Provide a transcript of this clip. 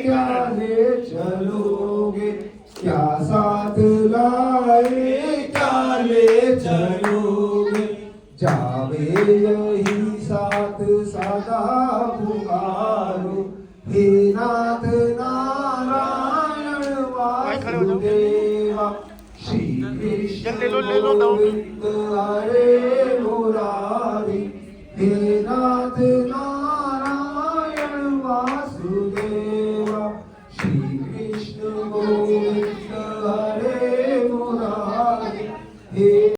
क्या ले चलोगे, क्या साथ लाए क्या ले चलोगे, जावे यही साथ सदा पुकारो, हे नाथ नारायण वासुदेवा, श्री कृष्ण गोविंद हरे